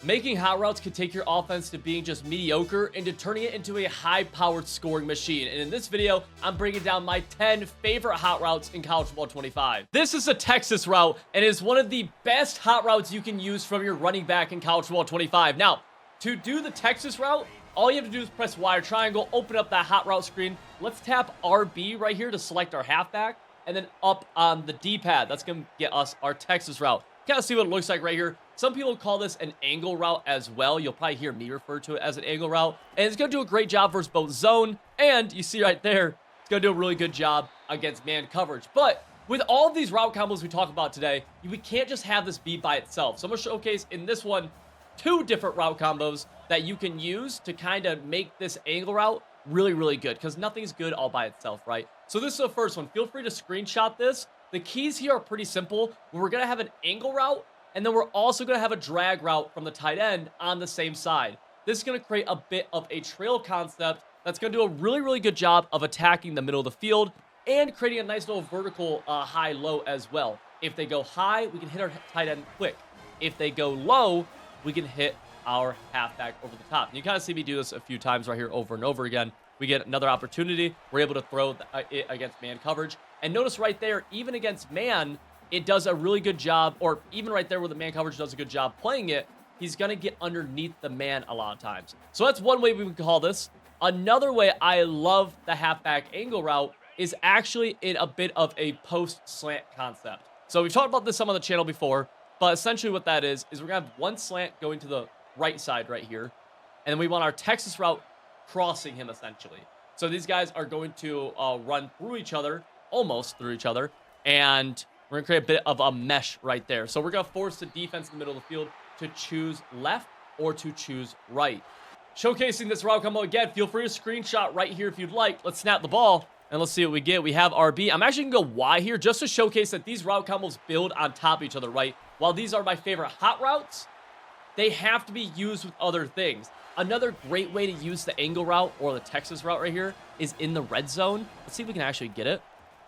Making hot routes can take your offense to being just mediocre into turning it into a high-powered scoring machine. And in this video, I'm breaking down my 10 favorite hot routes in college football 25. This is the Texas route and is one of the best hot routes you can use from your running back in college football 25. Now, to do the Texas route, all you have to do is press Y or triangle, open up that hot route screen. Let's tap RB right here to select our halfback, and then up on the D-pad. That's going to get us our Texas route. Kind of see what it looks like right here. Some people call this an angle route as well. You'll probably hear me refer to it as an angle route. And it's going to do a great job versus both zone, and you see right there, it's going to do a really good job against man coverage. But with all of these route combos we talk about today, we can't just have this be by itself. So I'm going to showcase in this one 2 different route combos that you can use to kind of make this angle route really, really good, because nothing's good all by itself, right? So this is the first one. Feel free to screenshot this. The keys here are pretty simple. We're going to have an angle route, and then we're also going to have a drag route from the tight end on the same side. This is going to create a bit of a trail concept that's going to do a really, really good job of attacking the middle of the field and creating a nice little vertical high-low as well. If they go high, we can hit our tight end quick. If they go low, we can hit our halfback over the top. And you kind of see me do this a few times right here over and over again. We get another opportunity. We're able to throw it against man coverage. And notice right there, even against man, it does a really good job, or even right there where the man coverage does a good job playing it, he's going to get underneath the man a lot of times. So that's one way we would call this. Another way I love the halfback angle route is actually in a bit of a post slant concept. So we've talked about this some on the channel before, but essentially what that is we're going to have one slant going to the right side right here, and then we want our Texas route crossing him essentially. So these guys are going to run through each other, almost through each other, and we're going to create a bit of a mesh right there. So we're going to force the defense in the middle of the field to choose left or to choose right. Showcasing this route combo again, feel free to screenshot right here if you'd like. Let's snap the ball, and let's see what we get. We have RB. I'm actually going to go Y here just to showcase that these route combos build on top of each other, right? While these are my favorite hot routes, they have to be used with other things. Another great way to use the angle route or the Texas route right here is in the red zone. Let's see if we can actually get it.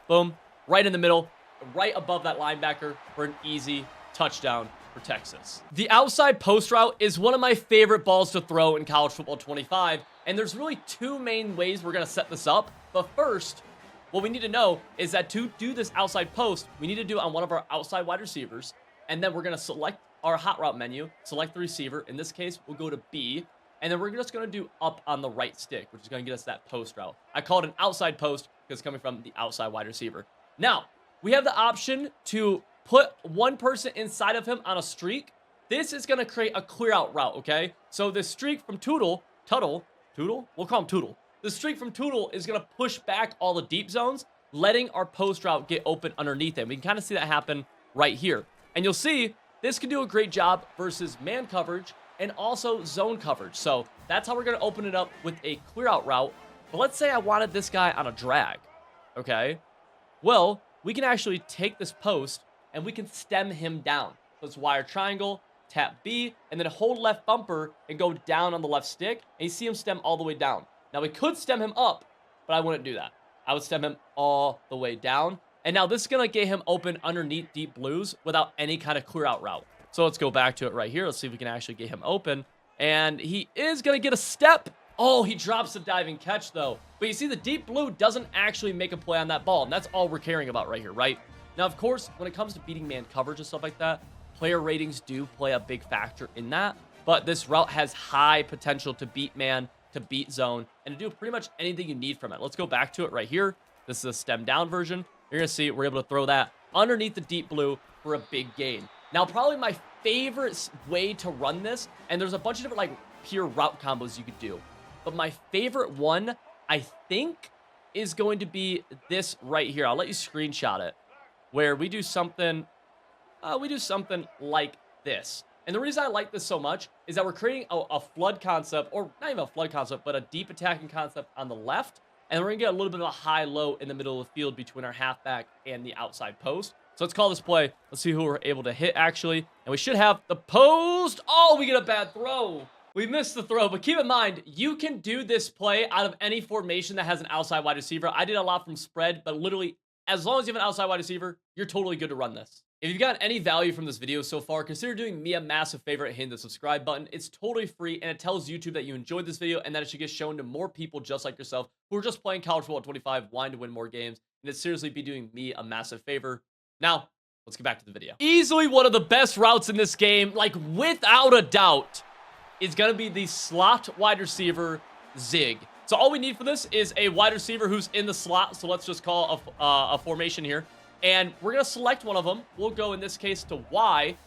Boom. Right in the middle, right above that linebacker for an easy touchdown for Texas. The outside post route is one of my favorite balls to throw in college football 25. And there's really 2 main ways we're going to set this up. But first, what we need to know is that to do this outside post, we need to do it on one of our outside wide receivers. And then we're going to select our hot route menu, select the receiver. In this case, we'll go to B. And then we're just going to do up on the right stick, which is going to get us that post route. I call it an outside post because it's coming from the outside wide receiver. Now, we have the option to put one person inside of him on a streak. This is going to create a clear out route, okay? So the streak from Tuttle, we'll call him Tootle. The streak from Tootle is going to push back all the deep zones, letting our post route get open underneath him. We can kind of see that happen right here. And you'll see this can do a great job versus man coverage and also zone coverage. So that's how we're going to open it up with a clear out route. But let's say I wanted this guy on a drag, okay? Well, we can actually take this post and we can stem him down. So let's wire triangle, tap B, and then hold left bumper and go down on the left stick. And you see him stem all the way down. Now we could stem him up, but I wouldn't do that. I would stem him all the way down. And now this is going to get him open underneath deep blues without any kind of clear out route. So let's go back to it right here. Let's see if we can actually get him open. And he is going to get a step. Oh, he drops the diving catch, though. But you see, the deep blue doesn't actually make a play on that ball. And that's all we're caring about right here, right? Now, of course, when it comes to beating man coverage and stuff like that, player ratings do play a big factor in that. But this route has high potential to beat man, to beat zone, and to do pretty much anything you need from it. Let's go back to it right here. This is a stem down version. You're going to see we're able to throw that underneath the deep blue for a big gain. Now, probably my favorite way to run this, and there's a bunch of different like pure route combos you could do, but my favorite one, I think, is going to be this right here. I'll let you screenshot it, where we do something like this. And the reason I like this so much is that we're creating a flood concept, or not even a flood concept, but a deep attacking concept on the left. And we're going to get a little bit of a high-low in the middle of the field between our halfback and the outside post. So let's call this play. Let's see who we're able to hit, actually. And we should have the post. Oh, we get a bad throw. We missed the throw, but keep in mind, you can do this play out of any formation that has an outside wide receiver. I did a lot from spread, but literally, as long as you have an outside wide receiver, you're totally good to run this. If you've gotten any value from this video so far, consider doing me a massive favor and hitting the subscribe button. It's totally free, and it tells YouTube that you enjoyed this video and that it should get shown to more people just like yourself who are just playing College Football 25, wanting to win more games, and it seriously be doing me a massive favor. Now, let's get back to the video. Easily one of the best routes in this game, like without a doubt, is going to be the slot wide receiver, Zig. So all we need for this is a wide receiver who's in the slot, so let's just call a formation here. And we're going to select one of them. We'll go, in this case, to Y.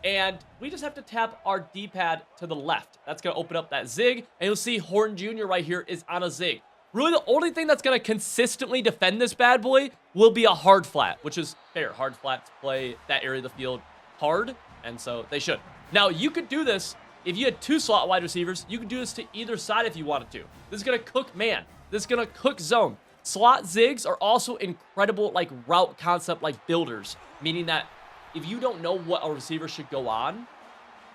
And we just have to tap our D-pad to the left. That's going to open up that Zig. And you'll see Horton Jr. right here is on a Zig. Really, the only thing that's going to consistently defend this bad boy will be a hard flat, which is fair. Hard flats play that area of the field hard, and so they should. Now, you could do this if you had two slot wide receivers. You could do this to either side if you wanted to. This is going to cook man. This is going to cook zone. Slot zigs are also incredible, like, route concept, like, builders. Meaning that if you don't know what a receiver should go on,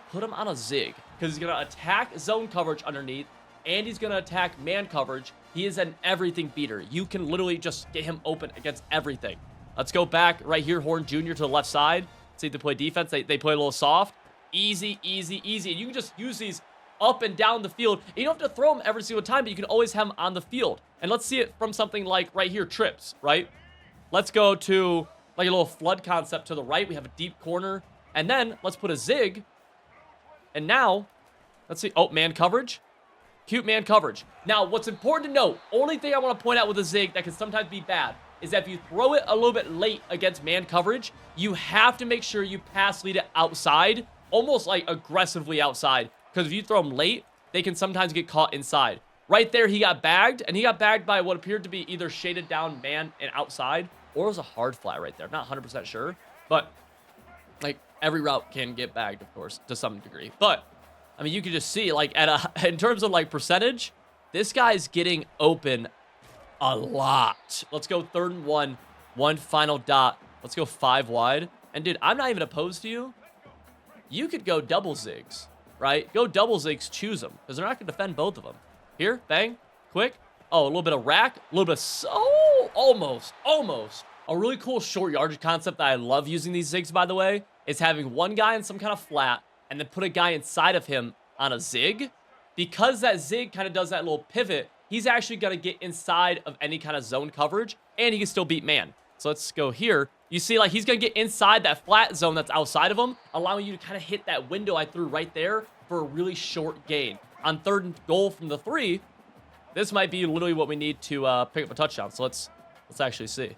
put him on a zig. Because he's going to attack zone coverage underneath, and he's going to attack man coverage. He is an everything beater. You can literally just get him open against everything. Let's go back right here, Horn Jr. to the left side. See if they play defense. They play a little soft. Easy, easy, easy. And you can just use these up and down the field. You don't have to throw them every single time, but you can always have them on the field. And let's see it from something like right here, trips, right? Let's go to like a little flood concept to the right. We have a deep corner. And then let's put a zig. And now, let's see. Oh, man coverage. Cute man coverage. Now, what's important to note, only thing I want to point out with a zig that can sometimes be bad, is that if you throw it a little bit late against man coverage, you have to make sure you pass lead it outside, almost like aggressively outside. Because if you throw them late, they can sometimes get caught inside. Right there, he got bagged, and he got bagged by what appeared to be either shaded down man and outside, or it was a hard flat right there. I'm not 100% sure, but like every route can get bagged, of course, to some degree. But I mean, you can just see, like, in terms of like percentage, this guy's getting open a lot. Let's go 3rd and 1, one final dot. Let's go 5 wide. And dude, I'm not even opposed to you. You could go double zigs, right? Go double zigs, choose them, because they're not going to defend both of them. Here, bang, quick. Oh, a little bit of rack, a little bit of, almost. A really cool short yardage concept that I love using these zigs, by the way, is having one guy in some kind of flat and then put a guy inside of him on a zig. Because that zig kind of does that little pivot, he's actually going to get inside of any kind of zone coverage, and he can still beat man. So let's go here. You see, like, he's going to get inside that flat zone that's outside of him, allowing you to kind of hit that window I threw right there for a really short gain. On 3rd and goal from the 3, this might be literally what we need to pick up a touchdown. So let's actually see.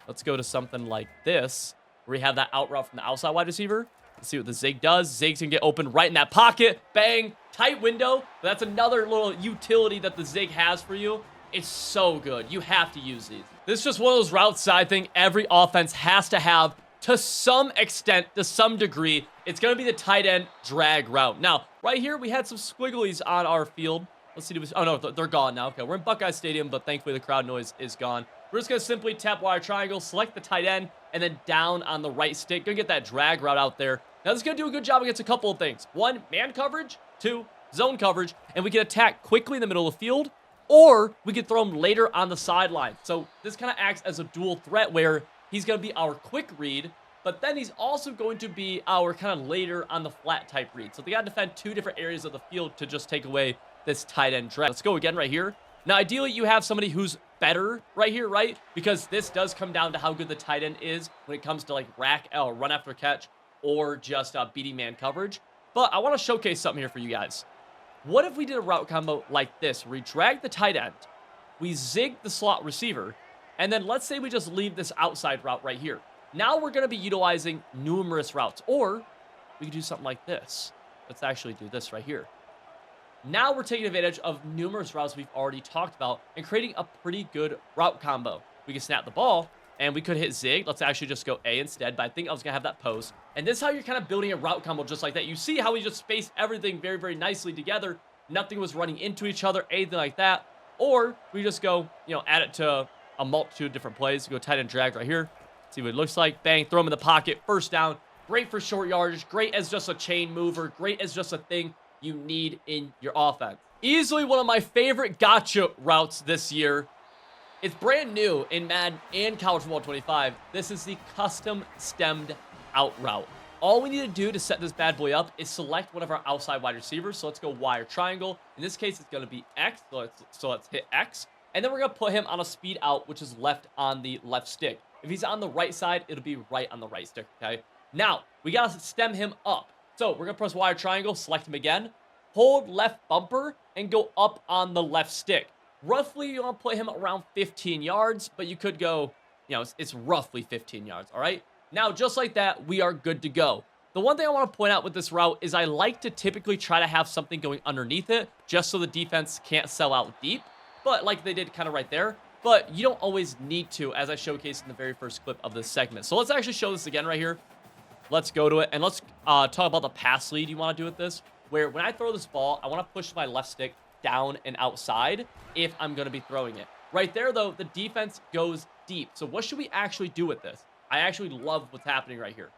Let's go to something like this, where we have that out route from the outside wide receiver. Let's see what the zig does. Zig's going to get open right in that pocket. Bang. Tight window. But that's another little utility that the zig has for you. It's so good. You have to use these. This is just one of those routes that I think every offense has to have to some extent, to some degree. It's going to be the tight end drag route. Now, right here, we had some squigglies on our field. Let's see. Oh, no, they're gone now. Okay, we're in Buckeye Stadium, but thankfully the crowd noise is gone. We're just going to simply tap wire triangle, select the tight end, and then down on the right stick. Going to get that drag route out there. Now, this is going to do a good job against a couple of things. 1, man coverage. 2, zone coverage. And we can attack quickly in the middle of the field, or we can throw him later on the sideline. So this kind of acts as a dual threat where he's going to be our quick read, but then he's also going to be our kind of later on the flat type read. So they got to defend 2 different areas of the field to just take away this tight end drag. Let's go again right here. Now, ideally, you have somebody who's better right here, right? Because this does come down to how good the tight end is when it comes to like run after catch or just beating man coverage. But I want to showcase something here for you guys. What if we did a route combo like this? We drag the tight end, we zig the slot receiver, and then let's say we just leave this outside route right here. Now we're going to be utilizing numerous routes, or we could do something like this. Let's actually do this right here. Now we're taking advantage of numerous routes we've already talked about and creating a pretty good route combo. We can snap the ball, and we could hit zig. Let's actually just go A instead, but I think I was going to have that post. And this is how you're kind of building a route combo just like that. You see how we just spaced everything very, very nicely together. Nothing was running into each other, anything like that. Or we just go, add it to a multitude of different plays. Go tight end drag right here. See what it looks like. Bang, throw him in the pocket. First down. Great for short yardage. Great as just a chain mover. Great as just a thing you need in your offense. Easily one of my favorite gotcha routes this year. It's brand new in Madden and College Football 25. This is the custom stemmed out route. All we need to do to set this bad boy up is select one of our outside wide receivers. So let's go Y or triangle. In this case, it's going to be X. So let's hit X. And then we're going to put him on a speed out, which is left on the left stick. If he's on the right side, it'll be right on the right stick, okay? Now, we got to stem him up. So we're going to press Y or triangle, select him again, hold left bumper, and go up on the left stick. Roughly, you want to put him around 15 yards, but you could go, you know, it's roughly 15 yards, all right? Now, just like that, we are good to go. The one thing I want to point out with this route is I like to typically try to have something going underneath it, just so the defense can't sell out deep, but like they did kind of right there. But you don't always need to, as I showcased in the very first clip of this segment. So let's actually show this again right here. Let's go to it, and let's talk about the pass lead you want to do with this, where when I throw this ball, I want to push my left stick down and outside if I'm going to be throwing it. Right there, though, the defense goes deep. So what should we actually do with this? I actually love what's happening right here.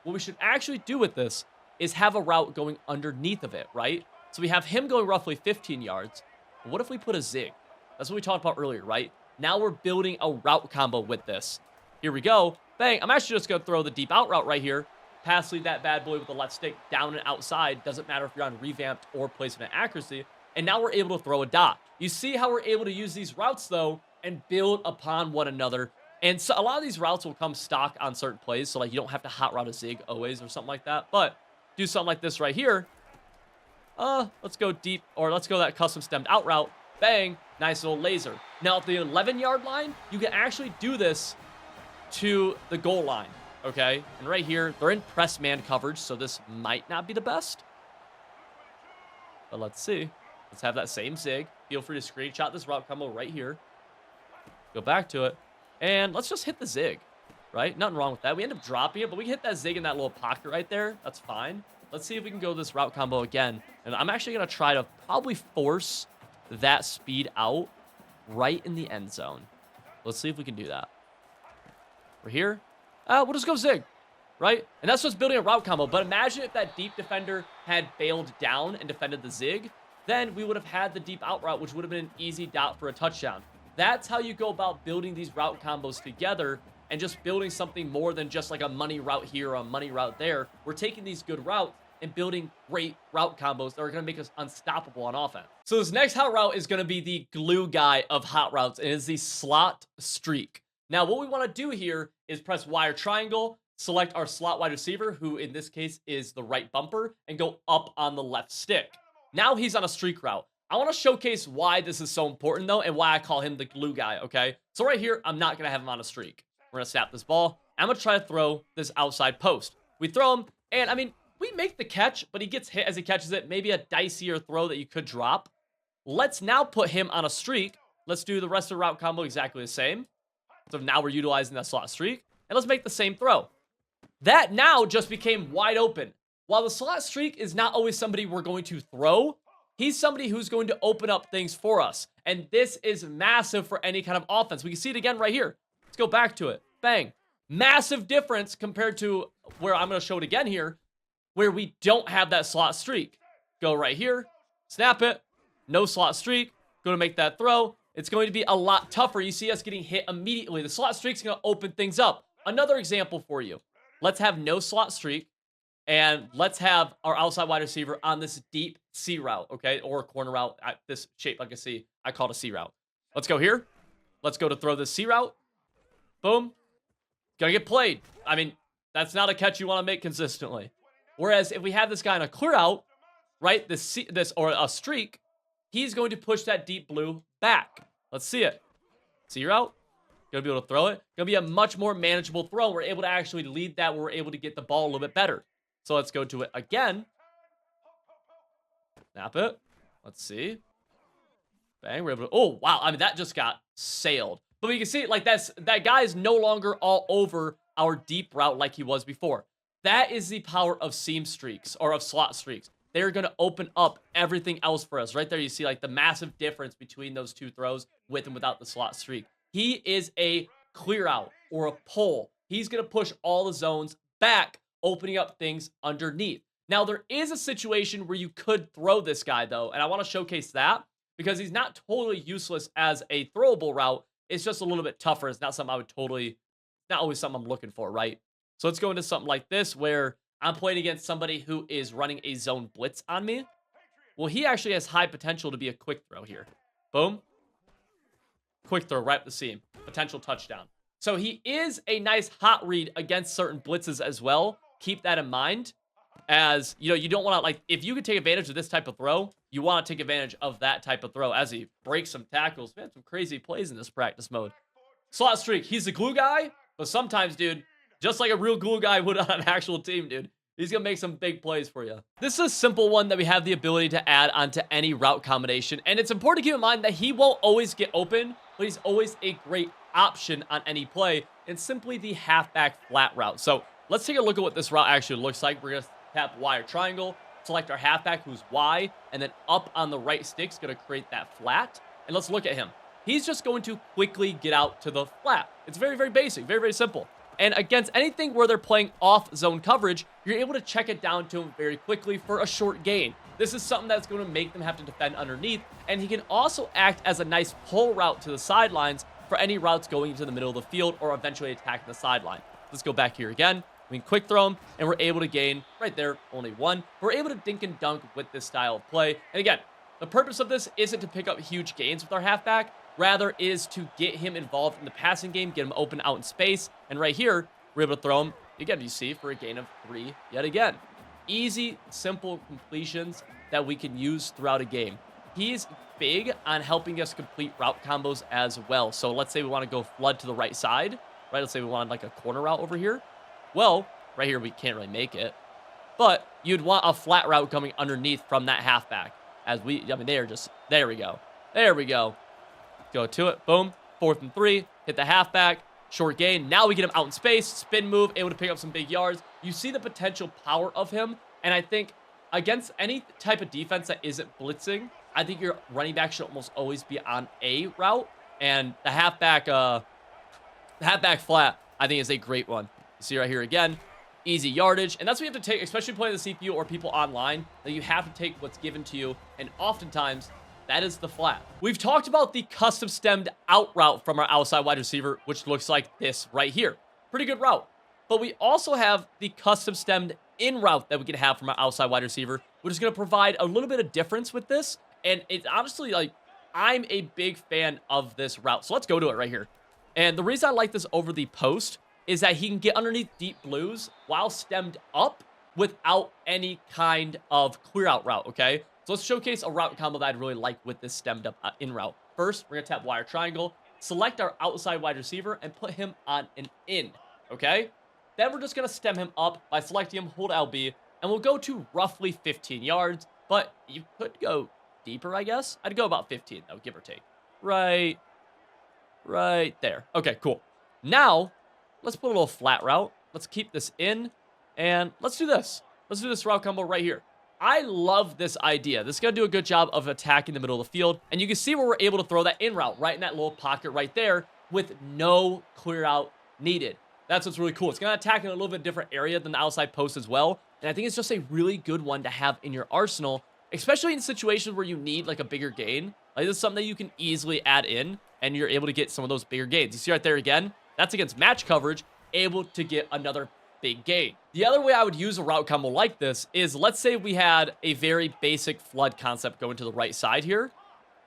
What we should actually do with this is have a route going underneath of it, right? So we have him going roughly 15 yards. But what if we put a zig? That's what we talked about earlier, right? Now we're building a route combo with this. Here we go. Bang. I'm actually just going to throw the deep out route right here. Pass lead that bad boy with the left stick down and outside. Doesn't matter if you're on revamped or placement accuracy. And now we're able to throw a dot. You see how we're able to use these routes, though, and build upon one another. And so a lot of these routes will come stock on certain plays. So, like, you don't have to hot route a zig always or something like that. But do something like this right here. Let's go deep, or let's go that custom stemmed out route. Bang. Nice little laser. Now, at the 11-yard line, you can actually do this to the goal line. Okay, and right here, they're in press man coverage, so this might not be the best. But let's see. Let's have that same zig. Feel free to screenshot this route combo right here. Go back to it. And let's just hit the zig, right? Nothing wrong with that. We end up dropping it, but we can hit that zig in that little pocket right there. That's fine. Let's see if we can go this route combo again. And I'm actually going to try to probably force that speed out right in the end zone. Let's see if we can do that. We're here. We'll just go zig, right? And that's just building a route combo. But imagine if that deep defender had bailed down and defended the zig, then we would have had the deep out route, which would have been an easy dot for a touchdown. That's how you go about building these route combos together and just building something more than just like a money route here or a money route there. We're taking these good routes and building great route combos that are going to make us unstoppable on offense. So this next hot route is going to be the glue guy of hot routes, and it's the slot streak. Now, what we want to do here is press Y or triangle, select our slot wide receiver, who in this case is the right bumper, and go up on the left stick. Now he's on a streak route. I want to showcase why this is so important, though, and why I call him the glue guy, okay? So right here, I'm not going to have him on a streak. We're going to snap this ball. I'm going to try to throw this outside post. We throw him, and I mean, we make the catch, but he gets hit as he catches it. Maybe a dicier throw that you could drop. Let's now put him on a streak. Let's do the rest of the route combo exactly the same. So now we're utilizing that slot streak. And let's make the same throw. That now just became wide open. While the slot streak is not always somebody we're going to throw, he's somebody who's going to open up things for us. And this is massive for any kind of offense. We can see it again right here. Let's go back to it. Bang. Massive difference compared to where I'm going to show it again here, where we don't have that slot streak. Go right here. Snap it. No slot streak. Go to make that throw. It's going to be a lot tougher. You see us getting hit immediately. The slot streak's going to open things up. Another example for you. Let's have no slot streak, and let's have our outside wide receiver on this deep C route, okay? Or a corner route. This shape like a C. I call it a C route. Let's go here. Let's go to throw this C route. Boom. Gonna get played. I mean, that's not a catch you want to make consistently. Whereas if we have this guy on a clear out, right, this or a streak, he's going to push that deep blue back. Let's see it. See route. Gonna be able to throw it. Gonna be a much more manageable throw. We're able to actually lead that. We're able to get the ball a little bit better. So let's go to it again. Snap it. Let's see. Bang. We're able to. Oh wow. I mean, that just got sailed. But we can see like that guy is no longer all over our deep route like he was before. That is the power of seam streaks or of slot streaks. They're going to open up everything else for us. Right there, you see like the massive difference between those two throws with and without the slot streak. He is a clear out or a pull. He's going to push all the zones back, opening up things underneath. Now, there is a situation where you could throw this guy, though, and I want to showcase that because he's not totally useless as a throwable route. It's just a little bit tougher. It's not something I would totally, not always something I'm looking for, right? So let's go into something like this where I'm playing against somebody who is running a zone blitz on me. Well, he actually has high potential to be a quick throw here. Boom. Quick throw right up the seam. Potential touchdown. So he is a nice hot read against certain blitzes as well. Keep that in mind. As, you know, you don't want to, like, if you could take advantage of this type of throw, you want to take advantage of that type of throw as he breaks some tackles. Man, some crazy plays in this practice mode. Slot streak. He's the glue guy, but sometimes, dude, just like a real glue guy would on an actual team, dude, he's going to make some big plays for you. This is a simple one that we have the ability to add onto any route combination, and it's important to keep in mind that he won't always get open, but he's always a great option on any play. It's simply the halfback flat route. So let's take a look at what this route actually looks like. We're going to tap Y or triangle, select our halfback who's Y, and then up on the right stick's going to create that flat. And let's look at him. He's just going to quickly get out to the flat. It's very, very basic, very, very simple. And against anything where they're playing off zone coverage, you're able to check it down to him very quickly for a short gain. This is something that's going to make them have to defend underneath, and he can also act as a nice pull route to the sidelines for any routes going into the middle of the field or eventually attacking the sideline. Let's go back here again. We can quick throw him, and we're able to gain, right there, only one. We're able to dink and dunk with this style of play. And again, the purpose of this isn't to pick up huge gains with our halfback, rather is to get him involved in the passing game, get him open out in space, and right here, we're able to throw him, again, you see, for a gain of 3 yet again. Easy, simple completions that we can use throughout a game. He's big on helping us complete route combos as well. So let's say we want to go flood to the right side, right? Let's say we want like a corner route over here. Well, right here we can't really make it, but you'd want a flat route coming underneath from that halfback. As we, I mean, they are just, there we go. There we go. Go to it, boom, 4th and 3, hit the halfback, short gain. Now we get him out in space, spin move, able to pick up some big yards. You see the potential power of him, and I think against any type of defense that isn't blitzing, I think your running back should almost always be on a route, and the halfback flat, I think, is a great one. You see right here again, easy yardage, and that's what you have to take, especially playing the CPU or people online, that you have to take what's given to you, and oftentimes, that is the flat. We've talked about the custom stemmed out route from our outside wide receiver, which looks like this right here. Pretty good route. But we also have the custom stemmed in route that we can have from our outside wide receiver, which is going to provide a little bit of difference with this. And it's honestly, like, I'm a big fan of this route. So let's go to it right here. And the reason I like this over the post is that he can get underneath deep blues while stemmed up without any kind of clear out route, okay? So let's showcase a route combo that I'd really like with this stemmed up in route. First, we're going to tap Y or triangle, select our outside wide receiver, and put him on an in, okay? Then we're just going to stem him up by selecting him, hold LB, and we'll go to roughly 15 yards, but you could go deeper, I guess. I'd go about 15, though, give or take. Right there. Okay, cool. Now, let's put a little flat route. Let's keep this in, and let's do this. Let's do this route combo right here. I love this idea. This is going to do a good job of attacking the middle of the field. And you can see where we're able to throw that in route right in that little pocket right there with no clear out needed. That's what's really cool. It's going to attack in a little bit different area than the outside post as well. And I think it's just a really good one to have in your arsenal, especially in situations where you need like a bigger gain. Like this is something that you can easily add in and you're able to get some of those bigger gains. You see right there again, that's against match coverage, able to get another big gain. The other way I would use a route combo like this is, let's say we had a very basic flood concept going to the right side here.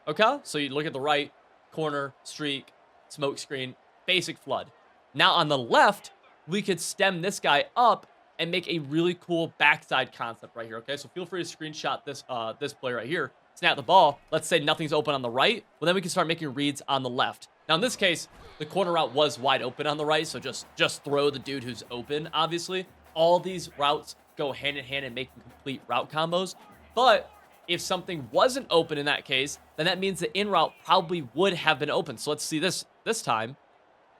Okay, so you look at the right corner, streak, smoke screen, basic flood. Now on the left, we could stem this guy up and make a really cool backside concept right here. Okay, so feel free to screenshot this this play right here. Snap the ball. Let's say nothing's open on the right. Well, then we can start making reads on the left. Now, in this case, the corner route was wide open on the right, so just throw the dude who's open, obviously. All these routes go hand in hand in making complete route combos. But if something wasn't open in that case, then that means the in route probably would have been open. So let's see this time.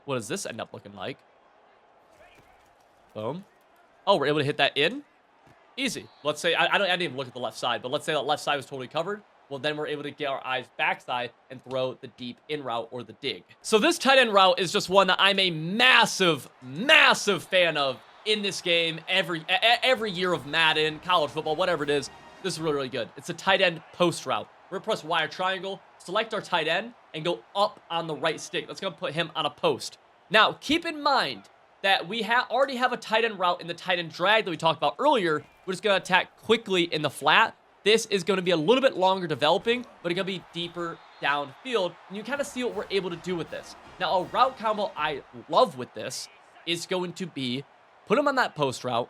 What does this end up looking like? Boom. Oh, we're able to hit that in? Easy. Let's say, I didn't even look at the left side, but let's say that left side was totally covered. Well, then we're able to get our eyes backside and throw the deep in route or the dig. So this tight end route is just one that I'm a massive, massive fan of in this game. Every year of Madden, college football, whatever it is, this is really, really good. It's a tight end post route. We're going to press Y or triangle, select our tight end, and go up on the right stick. That's going to put him on a post. Now, keep in mind, that we already have a tight end route in the tight end drag that we talked about earlier. We're just going to attack quickly in the flat. This is going to be a little bit longer developing, but it's going to be deeper downfield. And you kind of see what we're able to do with this. Now, a route combo I love with this is going to be put him on that post route.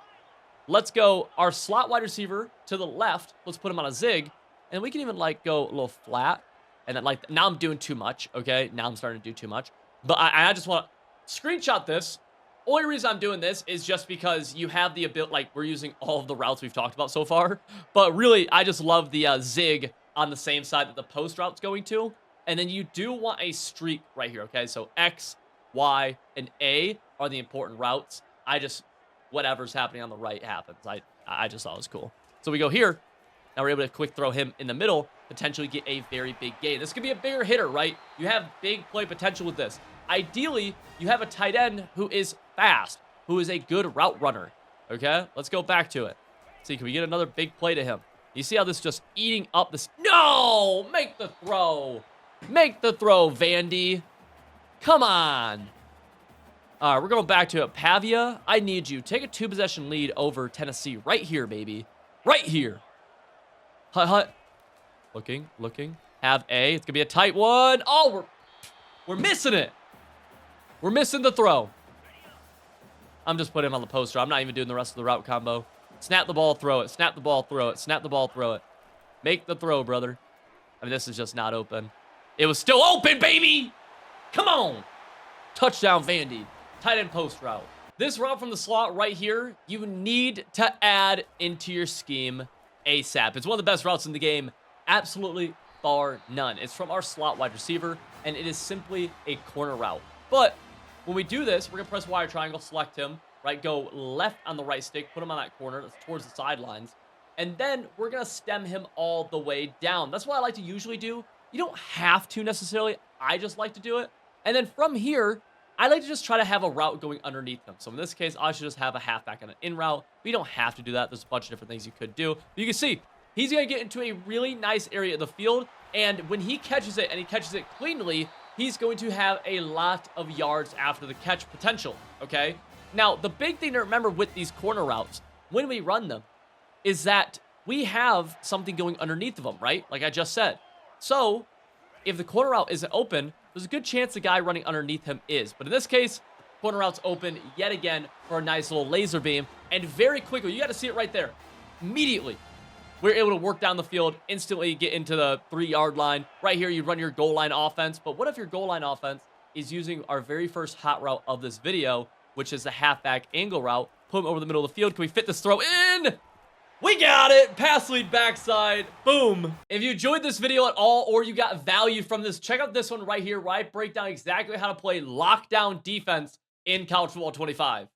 Let's go our slot wide receiver to the left. Let's put him on a zig. And we can even like go a little flat. And then like, now I'm doing too much. Okay, now I'm starting to do too much. But I just want to screenshot this. Only reason I'm doing this is just because you have the ability, like we're using all of the routes we've talked about so far. But really, I just love the zig on the same side that the post route's going to. And then you do want a streak right here, okay? So X, Y, and A are the important routes. Whatever's happening on the right happens. I just thought it was cool. So we go here. Now we're able to quick throw him in the middle, potentially get a very big gain. This could be a bigger hitter, right? You have big play potential with this. Ideally, you have a tight end who is fast, who is a good route runner, okay? Let's go back to it. See, can we get another big play to him? You see how this is just eating up this? No! Make the throw. Make the throw, Vandy. Come on. All right, we're going back to it. Pavia, I need you. Take a 2-possession lead over Tennessee right here, baby. Right here. Hut, hut. Looking. Have A. It's going to be a tight one. Oh, we're missing it. We're missing the throw. I'm just putting him on the poster. I'm not even doing the rest of the route combo. Snap the ball, throw it. Snap the ball, throw it. Snap the ball, throw it. Make the throw, brother. I mean, this is just not open. It was still open, baby. Come on. Touchdown, Vandy. Tight end post route. This route from the slot right here, you need to add into your scheme ASAP. It's one of the best routes in the game. Absolutely bar none. It's from our slot wide receiver, and it is simply a corner route. But when we do this, we're going to press Y triangle, select him, right? Go left on the right stick, put him on that corner. That's towards the sidelines. And then we're going to stem him all the way down. That's what I like to usually do. You don't have to necessarily. I just like to do it. And then from here, I like to just try to have a route going underneath him. So in this case, I should just have a halfback on an in route. But you don't have to do that. There's a bunch of different things you could do. But you can see, he's going to get into a really nice area of the field. And when he catches it, and he catches it cleanly, he's going to have a lot of yards after the catch potential, okay? Now, the big thing to remember with these corner routes, when we run them, is that we have something going underneath of them, right? Like I just said. So, if the corner route isn't open, there's a good chance the guy running underneath him is. But in this case, corner route's open yet again for a nice little laser beam. And very quickly, you got to see it right there. Immediately, we're able to work down the field, instantly get into the 3-yard line. Right here, you run your goal line offense. But what if your goal line offense is using our very first hot route of this video, which is the halfback angle route? Put him over the middle of the field. Can we fit this throw in? We got it. Pass lead backside. Boom. If you enjoyed this video at all, or you got value from this, check out this one right here, where I break down exactly how to play lockdown defense in College Football 25.